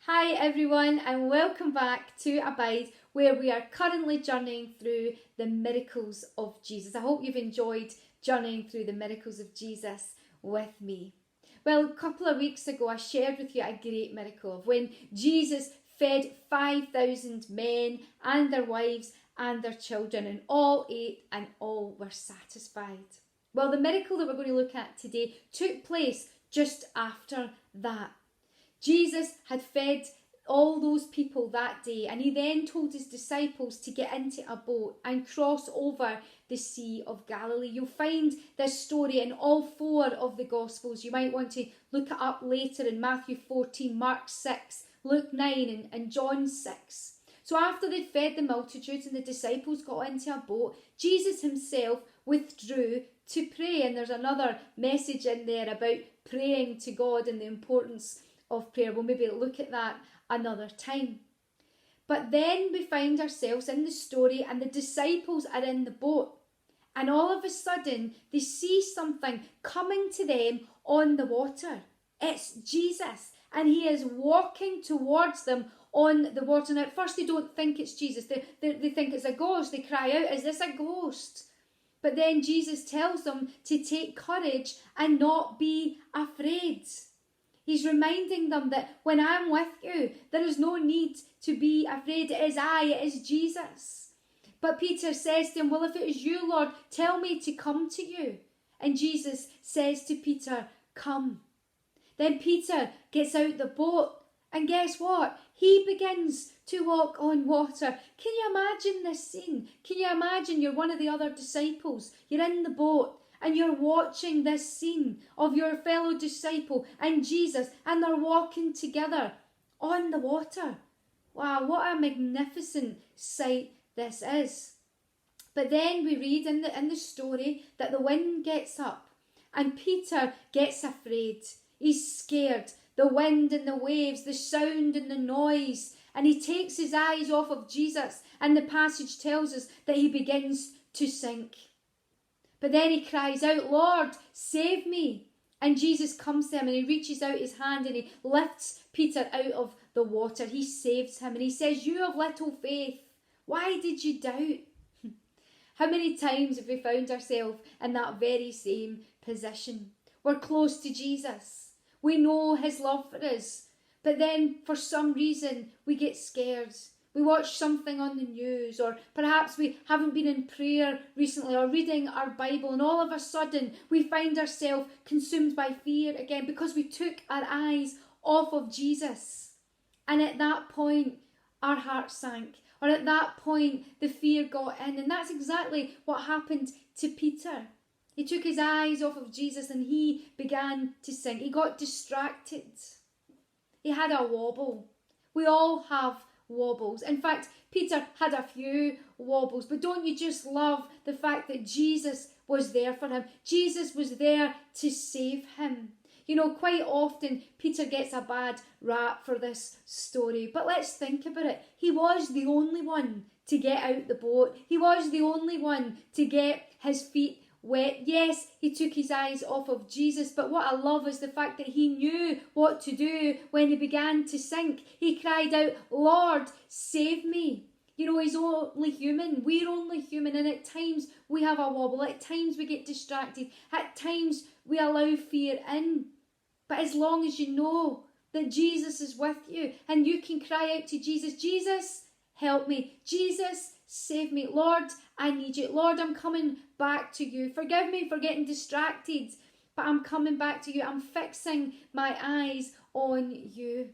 Hi everyone, and welcome back to Abide, where we are currently journeying through the miracles of Jesus. I hope you've enjoyed journeying through the miracles of Jesus with me. Well, a couple of weeks ago I shared with you a great miracle of when Jesus fed 5,000 men and their wives and their children, and all ate and all were satisfied. Well, the miracle that we're going to look at today took place just after that. Jesus had fed all those people that day, and he then told his disciples to get into a boat and cross over the Sea of Galilee. You'll find this story in all four of the Gospels. You might want to look it up later in Matthew 14, Mark 6, Luke 9 and John 6. So after they'd fed the multitudes and the disciples got into a boat, Jesus himself withdrew to pray. And there's another message in there about praying to God and the importance of prayer. We'll maybe look at that another time. But then we find ourselves in the story and the disciples are in the boat, and all of a sudden they see something coming to them on the water. It's Jesus, and he is walking towards them on the water. Now at first they don't think it's Jesus. They think it's a ghost. They cry out, "Is this a ghost?" But then Jesus tells them to take courage and not be afraid. He's reminding them that when I'm with you, there is no need to be afraid. It is I, it is Jesus. But Peter says to him, "Well, if it is you, Lord, tell me to come to you." And Jesus says to Peter, "Come." Then Peter gets out the boat, and guess what? He begins to walk on water. Can you imagine this scene? Can you imagine you're one of the other disciples? You're in the boat, and you're watching this scene of your fellow disciple and Jesus, and they're walking together on the water. Wow, what a magnificent sight this is. But then we read in the story that the wind gets up and Peter gets afraid. He's scared. The wind and the waves, the sound and the noise, and he takes his eyes off of Jesus, and the passage tells us that he begins to sink. But then he cries out, "Lord, save me." And Jesus comes to him and he reaches out his hand and he lifts Peter out of the water. He saves him and he says, "You have little faith. Why did you doubt?" How many times have we found ourselves in that very same position? We're close to Jesus. We know his love for us. But then for some reason we get scared. We watch something on the news, or perhaps we haven't been in prayer recently or reading our Bible, and all of a sudden we find ourselves consumed by fear again because we took our eyes off of Jesus. And at that point, our heart sank, or at that point, the fear got in. And that's exactly what happened to Peter. He took his eyes off of Jesus and he began to sink. He got distracted. He had a wobble. We all have wobbles. In fact, Peter had a few wobbles, but don't you just love the fact that Jesus was there for him? Jesus was there to save him. You know, quite often Peter gets a bad rap for this story, but let's think about it. He was the only one to get out the boat. He was the only one to get his feet wet. Yes, he took his eyes off of Jesus, but what I love is the fact that he knew what to do when he began to sink. He cried out, "Lord, save me." You know, he's only human. We're only human, and at times we have a wobble. At times we get distracted. At times we allow fear in. But as long as you know that Jesus is with you and you can cry out to Jesus, "Jesus, help me. Jesus, save me. Lord, I need you. Lord, I'm coming back to you. Forgive me for getting distracted, but I'm coming back to you. I'm fixing my eyes on you."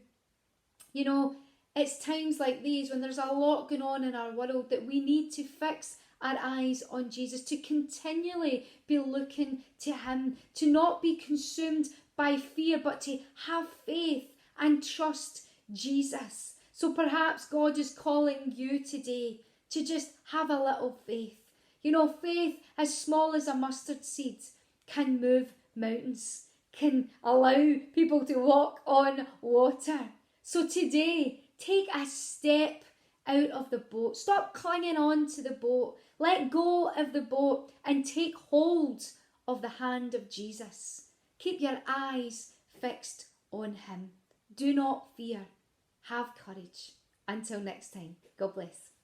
You know, it's times like these when there's a lot going on in our world that we need to fix our eyes on Jesus, to continually be looking to him, to not be consumed by fear, but to have faith and trust Jesus. So perhaps God is calling you today to just have a little faith. You know, faith as small as a mustard seed can move mountains, can allow people to walk on water. So today, take a step out of the boat. Stop clinging on to the boat. Let go of the boat and take hold of the hand of Jesus. Keep your eyes fixed on him. Do not fear. Have courage. Until next time, God bless.